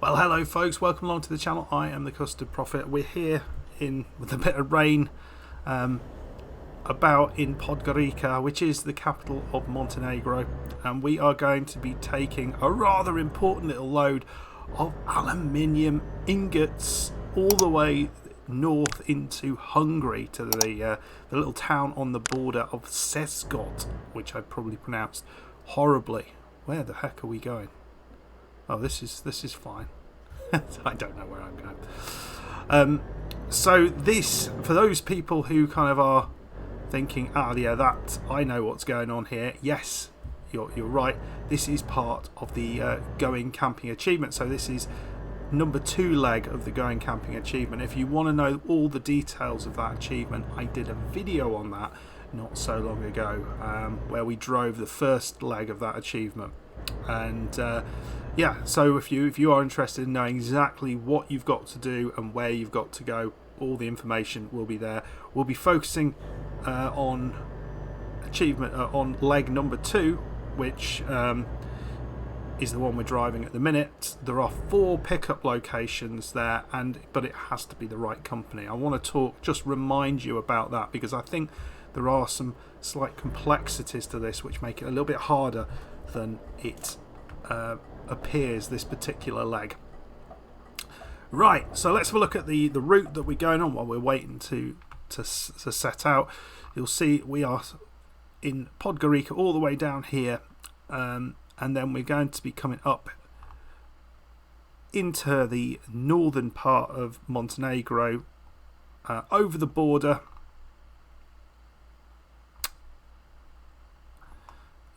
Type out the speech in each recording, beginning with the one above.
Well, hello folks, welcome along to the channel. I am the Custard Prophet. We're here with a bit of rain about in Podgorica, which is the capital of Montenegro, and we are going to be taking a rather important little load of aluminium ingots all the way north into Hungary to the little town on the border of Szeged, which I probably pronounced horribly. Where the heck are we going? Oh, this is fine. I don't know where I'm going. So this, for those people who kind of are thinking, yeah, that I know what's going on here. Yes, you're right. This is part of the Going Camping Achievement. So this is number 2 leg of the Going Camping Achievement. If you want to know all the details of that achievement, I did a video on that not so long ago, where we drove the first leg of that achievement. And yeah, so if you are interested in knowing exactly what you've got to do and where you've got to go, all the information will be there. We'll be focusing on achievement on leg number 2, which is the one we're driving at the minute. There are 4 pickup locations there, but it has to be the right company. I want to just remind you about that, because I think there are some slight complexities to this which make it a little bit harder than it appears, this particular leg. Right, so let's have a look at the route that we're going on while we're waiting to set out. You'll see we are in Podgorica all the way down here, and then we're going to be coming up into the northern part of Montenegro, over the border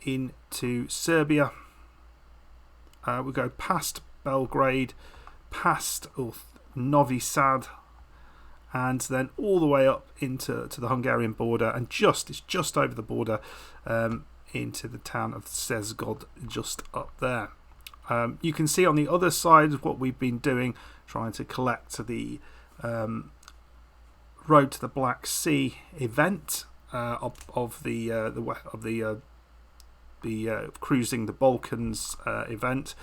into Serbia. We go past Belgrade, past Novi Sad, and then all the way up into the Hungarian border, and it's just over the border into the town of Szeged, just up there. You can see on the other side of what we've been doing, trying to collect the Road to the Black Sea event of the Cruising the Balkans event.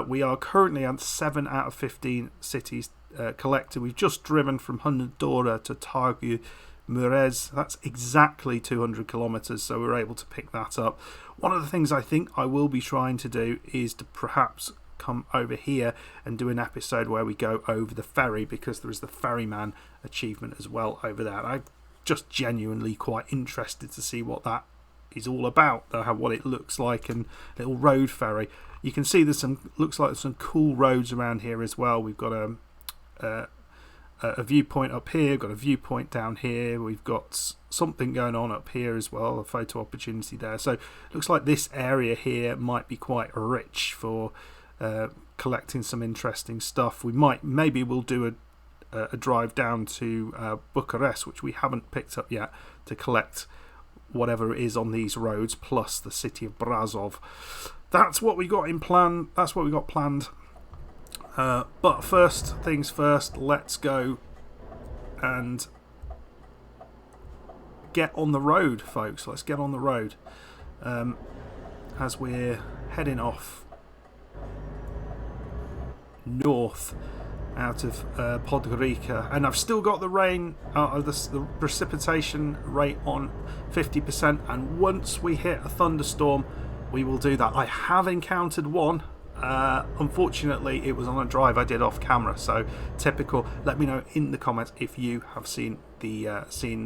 We are currently at 7 out of 15 cities collected. We've just driven from Hundora to Targu Murez. That's exactly 200 kilometers, so we're able to pick that up. One of the things I think I will be trying to do is to perhaps come over here and do an episode where we go over the ferry, because there is the ferryman achievement as well over there. I'm just genuinely quite interested to see what that is all about, what it looks like, and little road ferry. You can see looks like there's some cool roads around here as well. We've got a viewpoint up here, we've got a viewpoint down here, we've got something going on up here as well, a photo opportunity there. So it looks like this area here might be quite rich for collecting some interesting stuff. Maybe we'll do a drive down to Bucharest, which we haven't picked up yet, to collect whatever it is on these roads, plus the city of Brazov. That's what we got in plan. That's what we got planned. But first things first, let's go and get on the road, folks. Let's get on the road as we're heading off north out of Podgorica, and I've still got the rain, the precipitation rate on 50%, and once we hit a thunderstorm we will do that. I have encountered one. Unfortunately it was on a drive I did off camera, so typical. Let me know in the comments if you have seen the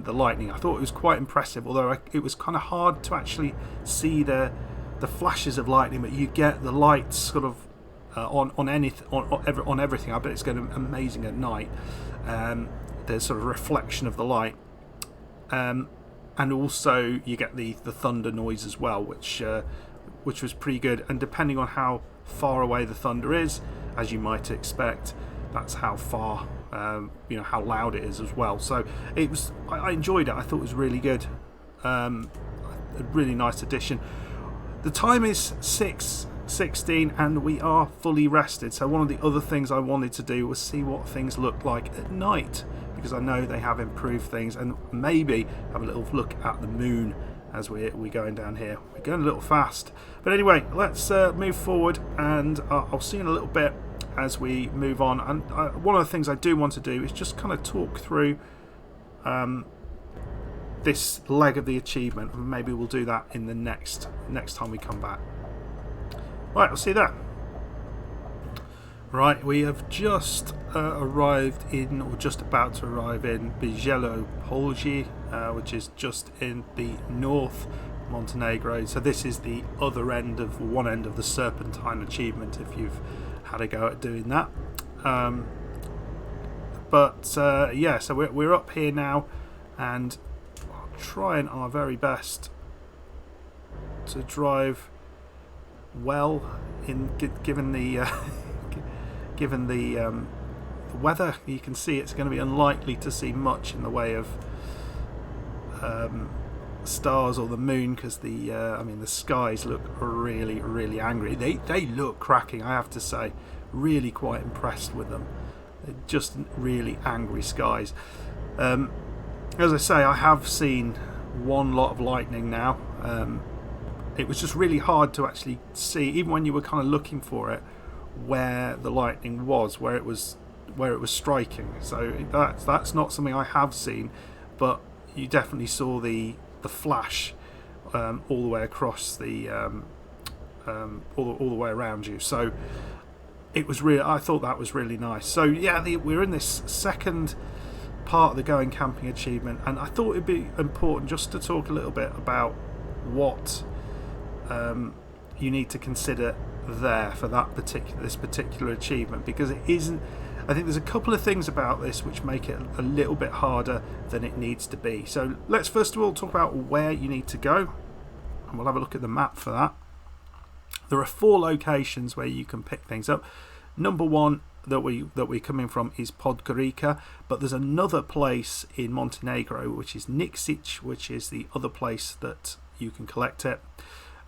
lightning. I thought it was quite impressive, although it was kind of hard to actually see the flashes of lightning, but you get the lights sort of on everything. I bet it's going to be amazing at night. There's sort of reflection of the light, and also you get the thunder noise as well, which was pretty good. And depending on how far away the thunder is, as you might expect, that's how far how loud it is as well. So I enjoyed it. I thought it was really good. A really nice addition. The time is 6:16 and we are fully rested. So one of the other things I wanted to do was see what things look like at night, because I know they have improved things, and maybe have a little look at the moon as we're going down here. We're going a little fast, but anyway, let's move forward, and I'll see you in a little bit. as we move on. And one of the things I do want to do is just kind of talk through this leg of the achievement, and maybe we'll do that in the next time we come back. Right, I'll see you there. Right, we have just arrived in, or just about to arrive in, Bijelopoljie, which is just in the north Montenegro. So this is the other end of, one end of the Serpentine achievement, if you've had a go at doing that. Yeah, so we're up here now, and trying our very best to drive well in given the given the weather. You can see it's going to be unlikely to see much in the way of stars or the moon, because the skies look really angry. They look cracking, I have to say. Really quite impressed with them. They're just really angry skies. As I say, I have seen one lot of lightning now. It was just really hard to actually see, even when you were kind of looking for it, where the lightning was, where it was striking. So that's not something I have seen, but you definitely saw the flash all the way across the all the way around you. So it was really, I thought that was really nice. So yeah, we're in this second part of the Going Camping achievement, and I thought it'd be important just to talk a little bit about what you need to consider there for this particular achievement, because it isn't, I think there's a couple of things about this which make it a little bit harder than it needs to be. So let's first of all talk about where you need to go, and we'll have a look at the map for that. There are 4 locations where you can pick things up. Number one that we're coming from is Podgorica, but there's another place in Montenegro which is Nikšić, which is the other place that you can collect it.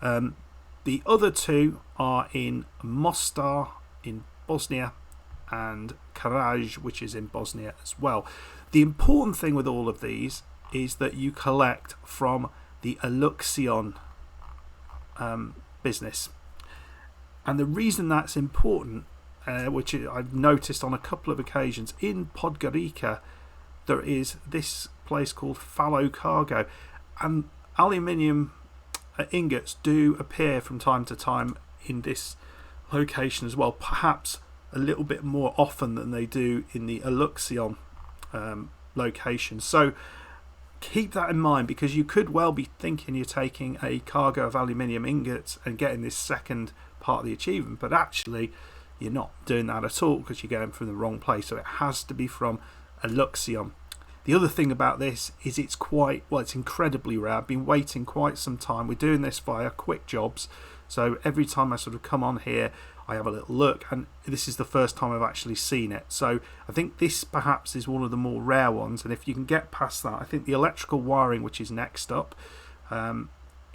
The other 2 are in Mostar in Bosnia and Karaj, which is in Bosnia as well. The important thing with all of these is that you collect from the Aluxion business. And the reason that's important, which I've noticed on a couple of occasions, in Podgorica there is this place called Fallow Cargo, and aluminium ingots do appear from time to time in this location as well, perhaps a little bit more often than they do in the Aluxion location. So keep that in mind, because you could well be thinking you're taking a cargo of aluminium ingots and getting this second part of the achievement, but actually you're not doing that at all, because you're going from the wrong place. So it has to be from Aluxion. The other thing about this is it's incredibly rare. I've been waiting quite some time. We're doing this via quick jobs, so every time I sort of come on here I have a little look, and this is the first time I've actually seen it. So I think this perhaps is one of the more rare ones, and if you can get past that, I think the electrical wiring, which is next up,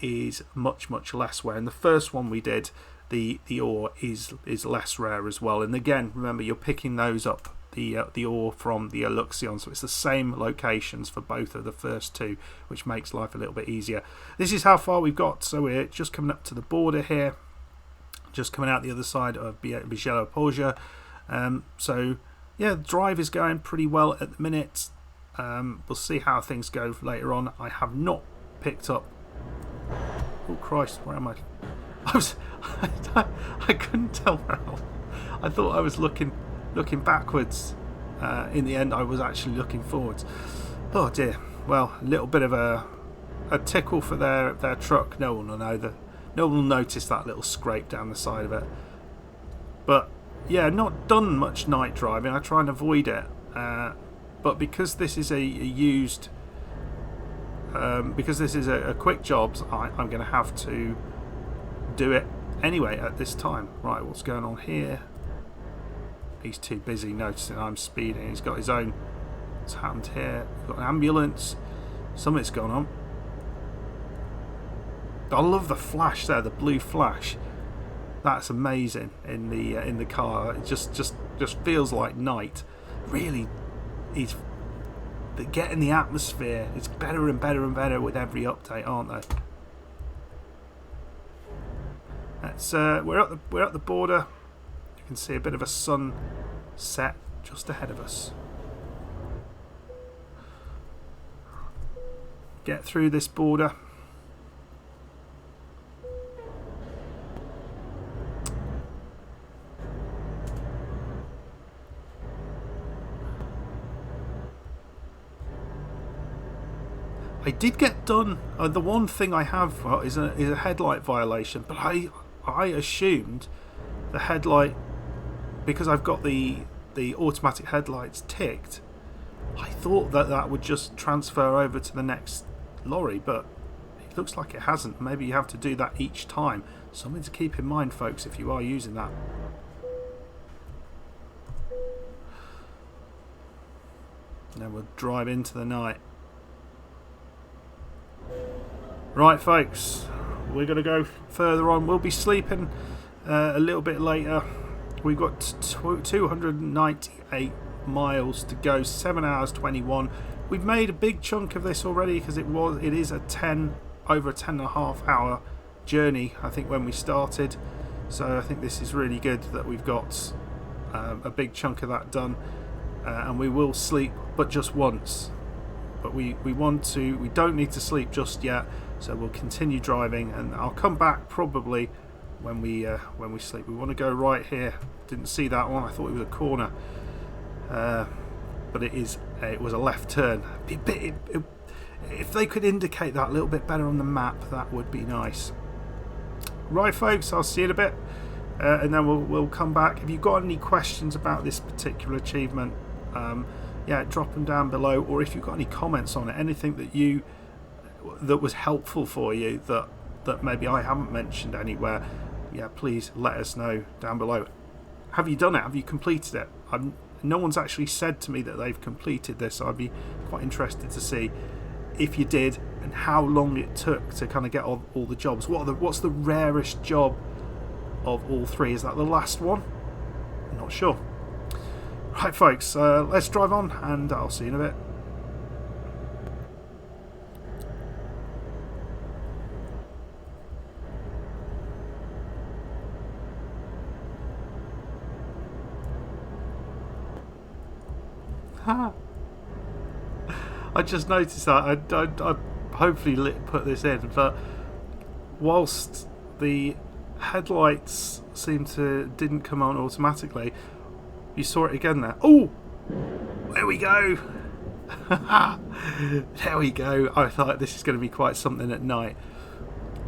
is much less rare. And the first one we did, the ore is less rare as well. And again, remember, you're picking those up, the ore from the Aluxion, so it's the same locations for both of the first 2, which makes life a little bit easier. This is how far we've got, so we're just coming up to the border here, just coming out the other side of Bijelopoljie. So yeah, the drive is going pretty well at the minute. We'll see how things go later on. I have not picked up, oh Christ, where am I? I couldn't tell where I thought I was looking backwards. In the end I was actually looking forwards. Oh dear. Well, a little bit of a tickle for their truck. No one will know no one will notice that little scrape down the side of it. But yeah, not done much night driving. I try and avoid it, but because this is a used because this is a quick jobs, I'm going to have to do it anyway at this time. Right, what's going on here? He's too busy noticing I'm speeding. He's got his own. What's happened here? We've got an ambulance. Something's going on. I love the flash there, the blue flash. That's amazing in the car. It just feels like night. Really, getting the atmosphere. It's better and better and better with every update, aren't they? That's we're at the border. You can see a bit of a sunset just ahead of us. Get through this border. I did get done. The one thing I have is a headlight violation, but I assumed the headlight, because I've got the automatic headlights ticked, I thought that would just transfer over to the next lorry, but it looks like it hasn't. Maybe you have to do that each time. Something to keep in mind, folks, if you are using that. Now we'll drive into the night. Right, folks, we're going to go further on. We'll be sleeping a little bit later. We've got 298 miles to go, 7 hours 21. We've made a big chunk of this already because it is over a 10.5 hour journey, I think, when we started. So I think this is really good that we've got a big chunk of that done, and we will sleep, but just once. But we don't need to sleep just yet, so we'll continue driving, and I'll come back probably when we sleep. We want to go right here. Didn't see that one. I thought it was a corner, but it was a left turn. If they could indicate that a little bit better on the map, that would be nice. Right, folks, I'll see you in a bit, and then we'll come back. If you've got any questions about this particular achievement, yeah, drop them down below, or if you've got any comments on it, anything that was helpful for you that maybe I haven't mentioned anywhere, yeah, please let us know down below. Have you done it? Have you completed it? No one's actually said to me that they've completed this, so I'd be quite interested to see if you did and how long it took to kind of get all the jobs. What's the rarest job of all three? Is that the last one? I'm not sure. Right, folks, let's drive on, and I'll see you in a bit. I just noticed that. I hopefully put this in, but whilst the headlights didn't come on automatically, you saw it again there. Oh, there we go. There we go. I thought this is going to be quite something at night.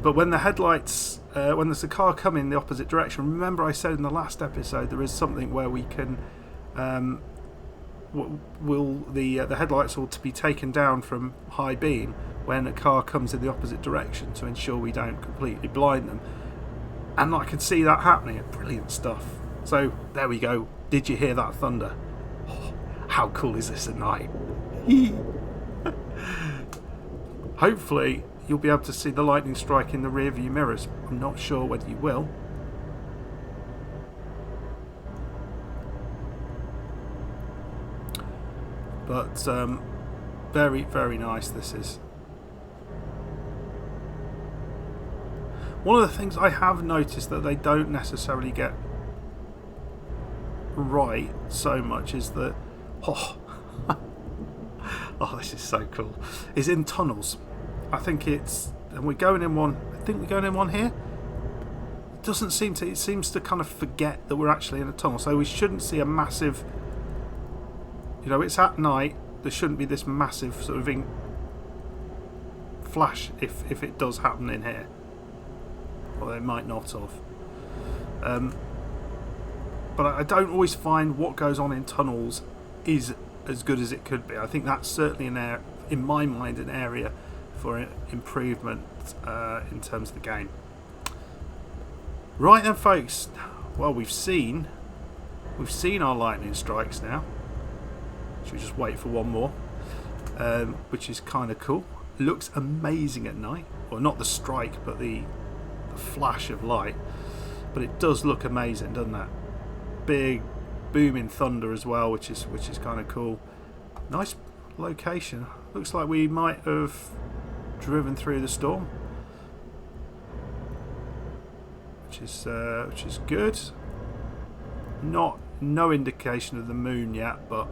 But when the headlights, when there's a car coming in the opposite direction, remember I said in the last episode there is something where we can, the headlights ought to be taken down from high beam when a car comes in the opposite direction to ensure we don't completely blind them. And I can see that happening. Brilliant stuff. So there we go. Did you hear that thunder? Oh, how cool is this at night? Hopefully you'll be able to see the lightning strike in the rear view mirrors. I'm not sure whether you will. But very, very nice this is. One of the things I have noticed that they don't necessarily get right so much is that oh this is so cool, is in tunnels. I think we're going in one here. It seems to kind of forget that we're actually in a tunnel, so we shouldn't see a massive, it's at night, there shouldn't be this massive sort of flash if it does happen in here. Well, they might not have. But I don't always find what goes on in tunnels is as good as it could be. I think that's certainly in my mind, an area for improvement in terms of the game. Right then, folks. Well, we've seen our lightning strikes now. Should we just wait for one more? Which is kind of cool. Looks amazing at night. Well, not the strike, but the flash of light. But it does look amazing, doesn't it? Big booming thunder as well, which is kind of cool. Nice location. Looks like we might have driven through the storm, which is good. No indication of the moon yet, but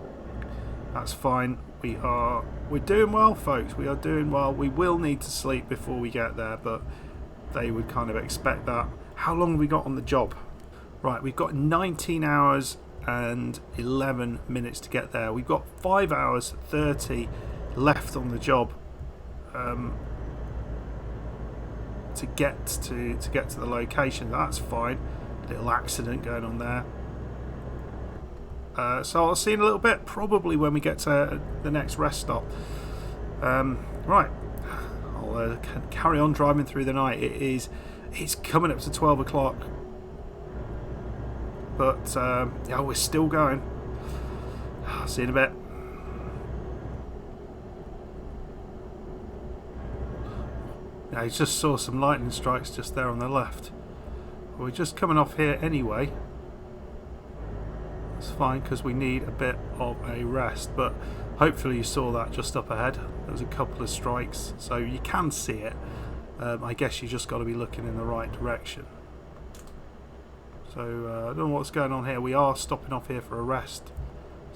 that's fine. We're doing well, folks. We are doing well. We will need to sleep before we get there, but they would kind of expect that. How long have we got on the job? Right, we've got 19 hours and 11 minutes to get there. We've got 5 hours 30 left on the job to get to the location. That's fine. Little accident going on there. So I'll see you in a little bit, probably when we get to the next rest stop. Right, I'll carry on driving through the night. It's coming up to 12 o'clock, but yeah, we're still going. I'll see you in a bit. Yeah, I just saw some lightning strikes just there on the left. We're just coming off here anyway. It's fine because we need a bit of a rest, but hopefully you saw that just up ahead. There was a couple of strikes, so you can see it. I guess you just got to be looking in the right direction. So I don't know what's going on here. We are stopping off here for a rest,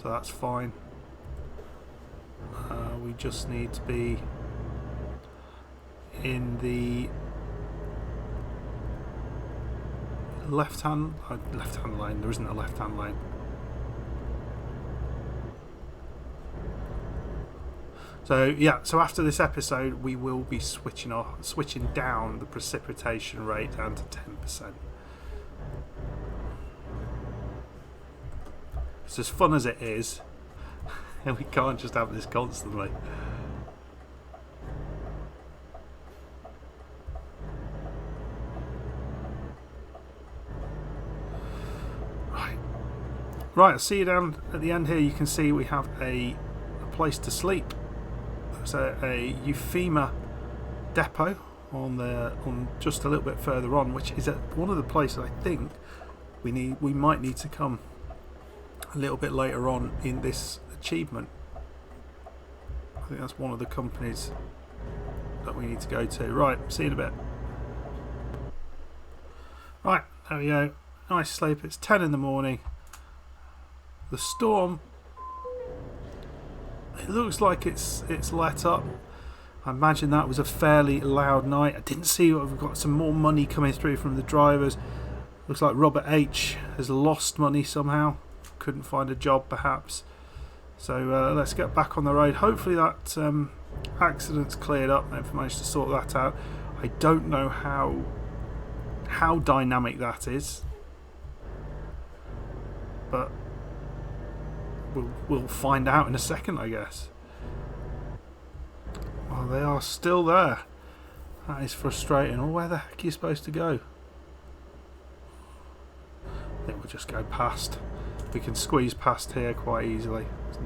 so that's fine. We just need to be in the left-hand lane. There isn't a left-hand lane. So yeah, so after this episode we will be switching down the precipitation rate down to 10%. It's as fun as it is, and we can't just have this constantly. Right, I'll see you down at the end here. You can see we have a place to sleep. There's a Euphema depot on just a little bit further on, which is at one of the places I think we might need to come a little bit later on in this achievement. I think that's one of the companies that we need to go to. Right, see you in a bit. Right, there we go. Nice sleep. It's 10 in the morning. The storm, it looks like it's let up. I imagine that was a fairly loud night. I didn't see. We've got some more money coming through from the drivers. Looks like Robert H has lost money somehow. Couldn't find a job perhaps. So let's get back on the road. Hopefully that accident's cleared up. They've managed to sort that out. I don't know how dynamic that is, but we'll find out in a second, I guess. Oh, they are still there. That is frustrating. Oh, where the heck are you supposed to go? I think we'll just go past. We can squeeze past here quite easily. It's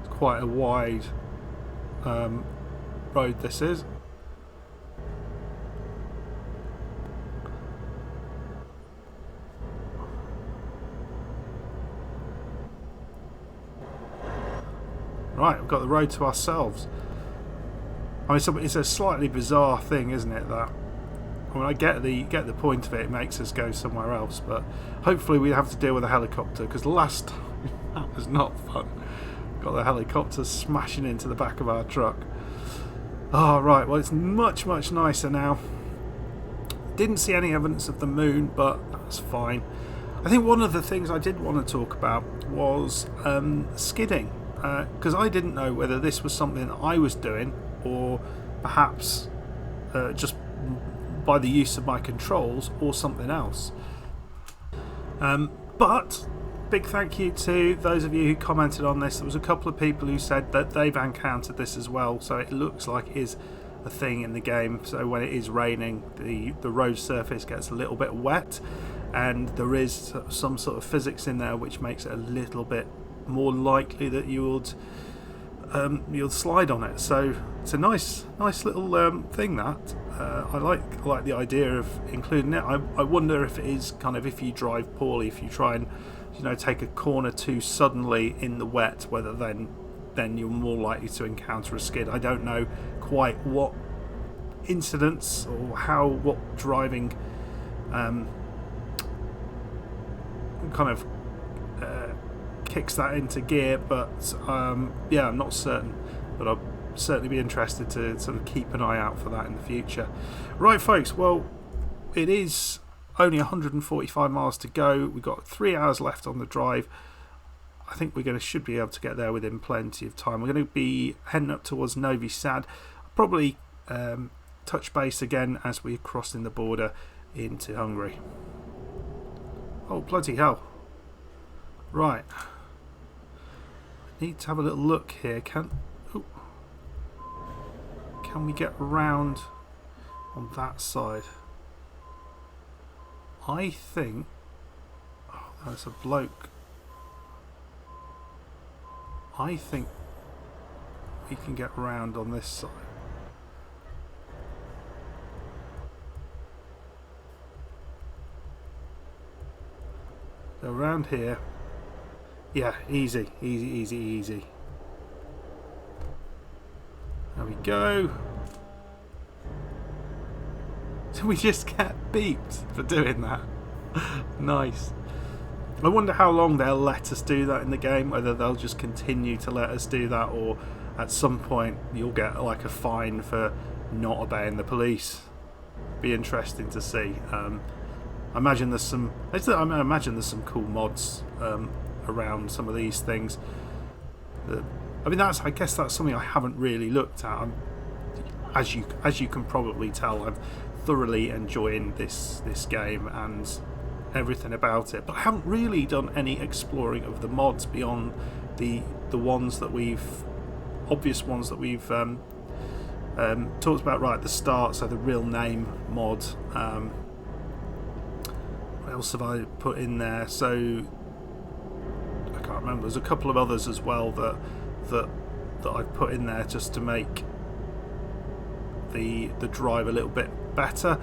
quite a wide road this is. Right, we've got the road to ourselves. I mean, it's a slightly bizarre thing, isn't it? That, I mean, I get the point of it. It makes us go somewhere else, but hopefully we have to deal with a helicopter, because last time that was not fun. Got the helicopter smashing into the back of our truck. Oh, right. Well, it's much nicer now. Didn't see any evidence of the moon, but that's fine. I think one of the things I did want to talk about was skidding. Because I didn't know whether this was something I was doing or perhaps just by the use of my controls or something else. But big thank you to those of you who commented on this. There was a couple of people who said that they've encountered this as well, so it looks like it is a thing in the game. So when it is raining, the road surface gets a little bit wet, and there is some sort of physics in there which makes it a little bit more likely that you'll slide on it. So it's a nice little thing that I like the idea of including it. I wonder if it is kind of, if you drive poorly, if you try and take a corner too suddenly in the wet, whether then you're more likely to encounter a skid. I don't know quite what incidents or what driving kind of kicks that into gear, but yeah, I'm not certain, but I'll certainly be interested to sort of keep an eye out for that in the future. Right, folks, well, it is only 145 miles to go. We've got 3 hours left on the drive. I think we should be able to get there within plenty of time. We're going to be heading up towards Novi Sad. Probably touch base again as we're crossing the border into Hungary. Oh, bloody hell. Right. I need to have a little look here. Can we get around on that side? I think... Oh, there's a bloke. I think we can get around on this side. So around here. Yeah, easy, easy, easy, easy. There we go. So we just get beeped for doing that. Nice. I wonder how long they'll let us do that in the game, whether they'll just continue to let us do that, or at some point you'll get like a fine for not obeying the police. Be interesting to see. I imagine there's some cool mods around some of these things. I mean, I guess that's something I haven't really looked at. As you can probably tell, I'm thoroughly enjoying this game and everything about it, but I haven't really done any exploring of the mods beyond the ones that obvious ones that we've talked about right at the start. So the real name mod. What else have I put in there? So I can't remember. There's a couple of others as well that I've put in there just to make the drive a little bit better.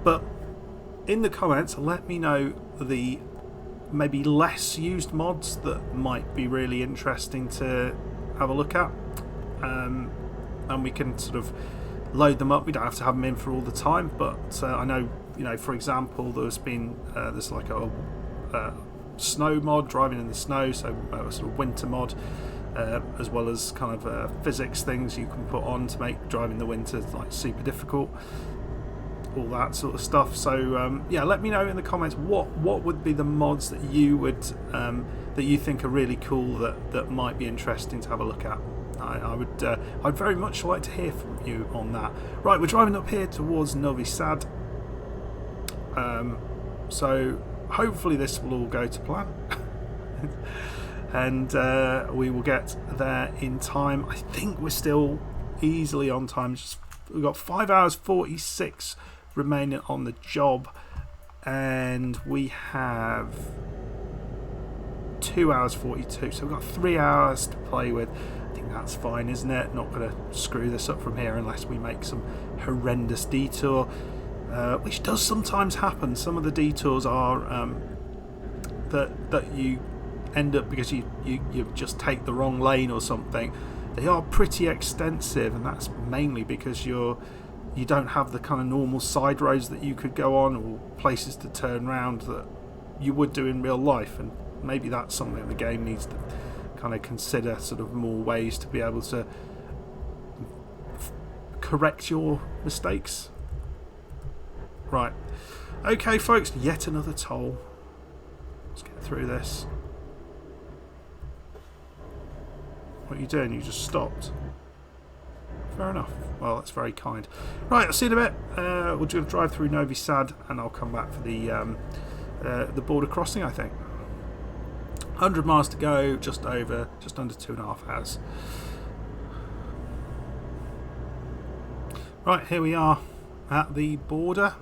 But in the comments, let me know the maybe less used mods that might be really interesting to have a look at, and we can sort of load them up. We don't have to have them in for all the time, but I know, for example, there's like a snow mod, driving in the snow, so a sort of winter mod, as well as kind of physics things you can put on to make driving the winter like super difficult. All that sort of stuff. So yeah, let me know in the comments what would be the mods that you would that you think are really cool that might be interesting to have a look at. I'd very much like to hear from you on that. Right, we're driving up here towards Novi Sad. So hopefully this will all go to plan, and we will get there in time. I think we're still easily on time. We've got 5 hours 46 remaining on the job, and we have 2 hours 42, so we've got 3 hours to play with. I think that's fine, isn't it? Not going to screw this up from here unless we make some horrendous detour, which does sometimes happen. Some of the detours are that you end up, because you just take the wrong lane or something. They are pretty extensive, and that's mainly because you don't have the kind of normal side roads that you could go on, or places to turn around that you would do in real life. And maybe that's something the game needs to kind of consider, sort of more ways to be able to correct your mistakes. Right, okay folks, yet another toll. Let's get through this. What are you doing? You just stopped. Fair enough. Well, that's very kind. Right, I'll see you in a bit. We're going to drive through Novi Sad, and I'll come back for the border crossing, I think. 100 miles to go, just under 2.5 hours. Right, here we are at the border,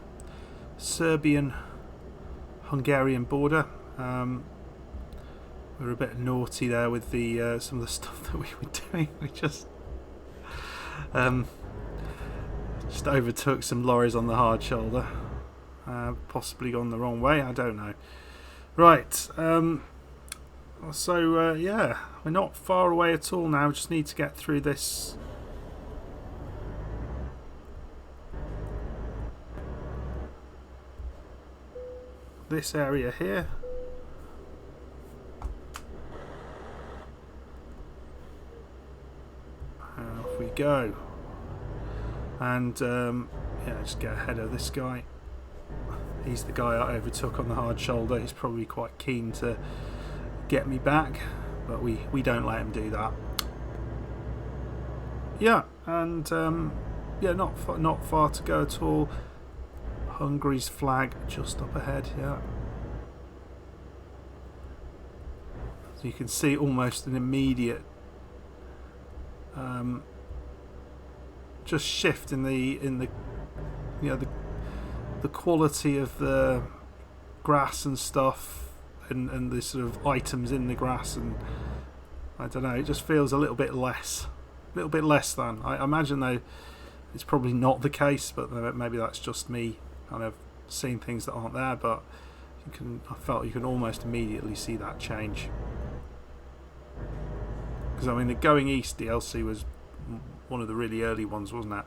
Serbian-Hungarian border. We were a bit naughty there with the some of the stuff that we were doing. We just overtook some lorries on the hard shoulder. Possibly gone the wrong way, I don't know. Right, so yeah, we're not far away at all now. Just need to get through this area here. go. And yeah, just get ahead of this guy. He's the guy I overtook on the hard shoulder. He's probably quite keen to get me back, but we don't let him do that. Yeah, and yeah, not far to go at all. Hungary's flag just up ahead. Yeah, so you can see almost an immediate just shift in the you know the quality of the grass and stuff, and the sort of items in the grass, and I don't know, it just feels a little bit less than. I imagine though it's probably not the case, but maybe that's just me kind of seeing things that aren't there, but I felt you can almost immediately see that change. Because I mean, the Going East DLC was one of the really early ones, wasn't it?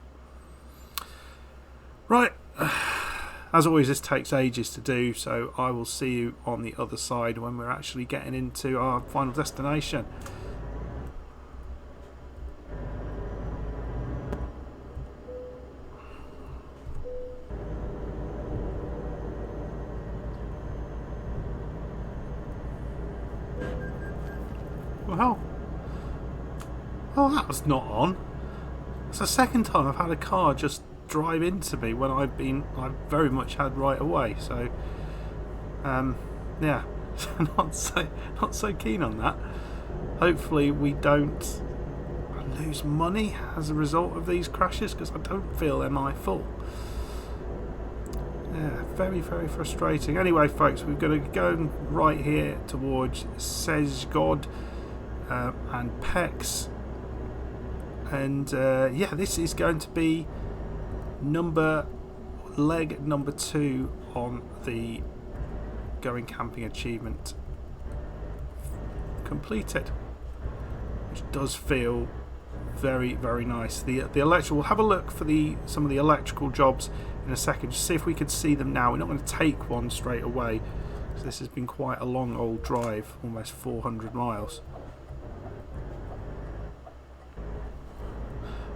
Right, as always, this takes ages to do, so I will see you on the other side when we're actually getting into our final destination. Well, oh, that was not on. It's the second time I've had a car just drive into me when I've very much had right away. So, yeah, not so keen on that. Hopefully, we don't lose money as a result of these crashes, because I don't feel they're my fault. Yeah, very, very frustrating. Anyway, folks, we're going to go right here towards Szeged and Pex, and yeah, this is going to be leg number 2 on the Going Camping achievement completed, which does feel very, very nice. The electrical, we'll have a look for some of the electrical jobs in a second, just see if we could see them now. We're not going to take one straight away, because this has been quite a long old drive, almost 400 miles.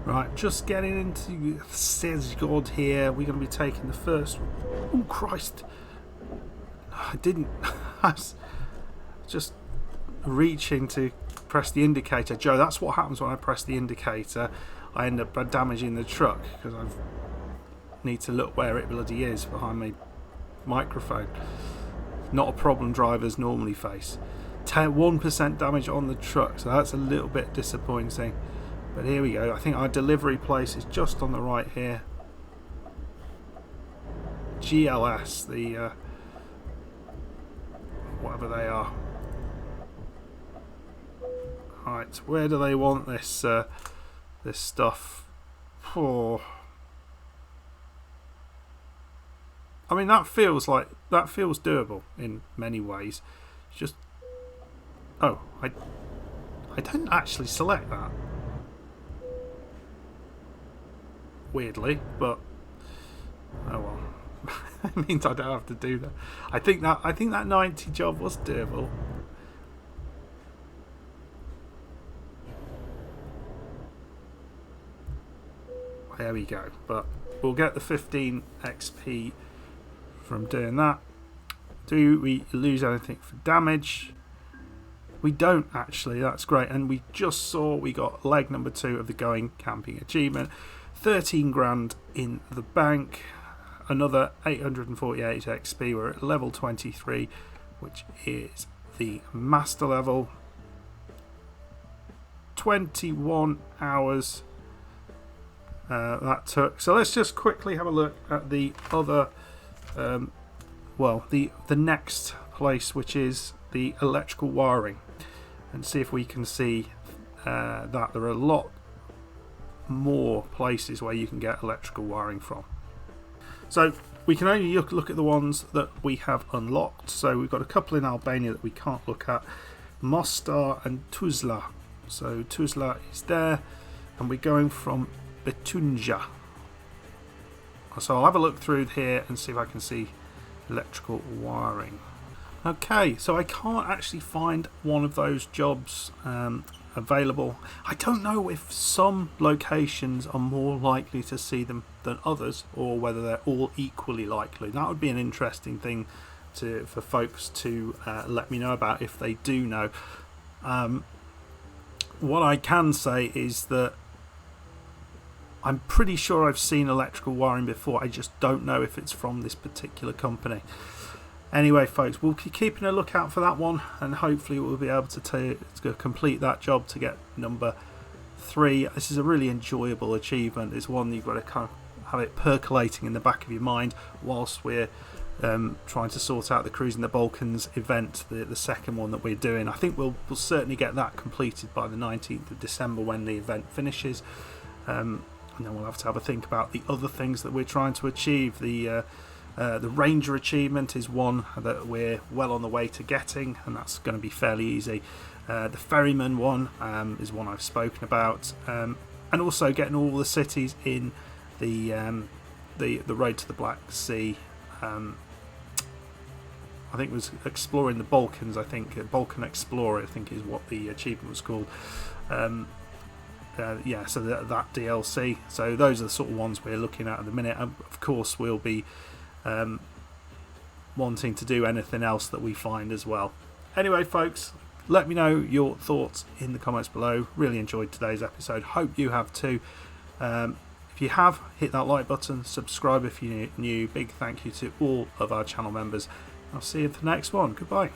Right, just getting into Szeged here. We're going to be taking the first. Oh Christ! I didn't. I was just reaching to press the indicator. Joe, that's what happens when I press the indicator. I end up damaging the truck, because I need to look where it bloody is behind my microphone. Not a problem drivers normally face. 1% damage on the truck, so that's a little bit disappointing. But here we go. I think our delivery place is just on the right here. GLS, the whatever they are. Right, where do they want this this stuff? Oh, I mean, that feels doable in many ways. It's just, oh, I didn't actually select that. Weirdly, but oh well. It means I don't have to do that. I think that 90 job was doable. There we go. But we'll get the 15 XP from doing that. Do we lose anything for damage? We don't actually. That's great. And we just saw we got leg number 2 of the Going Camping achievement. 13 grand in the bank, another 848 XP. We're at level 23, which is the master level. 21 hours that took. So let's just quickly have a look at the other, well, the next place, which is the electrical wiring, and see if we can see that there are a lot more places where you can get electrical wiring from. So we can only look at the ones that we have unlocked. So we've got a couple in Albania that we can't look at, Mostar and Tuzla. So Tuzla is there, and we're going from Betunja. So I'll have a look through here and see if I can see electrical wiring. Okay, so I can't actually find one of those jobs available. I don't know if some locations are more likely to see them than others, or whether they're all equally likely. That would be an interesting thing for folks to let me know about if they do know. What I can say is that I'm pretty sure I've seen electrical wiring before. I just don't know if it's from this particular company. Anyway, folks, we'll keep keeping a lookout for that one, and hopefully we'll be able to complete that job to get number 3. This is a really enjoyable achievement. It's one you've got to kind of have it percolating in the back of your mind whilst we're trying to sort out the Cruising the Balkans event, the second one that we're doing. I think we'll certainly get that completed by the 19th of December when the event finishes, and then we'll have to have a think about the other things that we're trying to achieve. The Ranger achievement is one that we're well on the way to getting, and that's going to be fairly easy. The Ferryman one is one I've spoken about, and also getting all the cities in the Road to the Black Sea. I think it was exploring the Balkans. I think Balkan Explorer, I think, is what the achievement was called. Yeah, so that DLC. So those are the sort of ones we're looking at the minute. And of course, we'll be wanting to do anything else that we find as well. Anyway, folks, let me know your thoughts in the comments below. Really enjoyed today's episode. Hope you have too. If you have, hit that like button, subscribe if you're new. Big thank you to all of our channel members. I'll see you in the next one. Goodbye.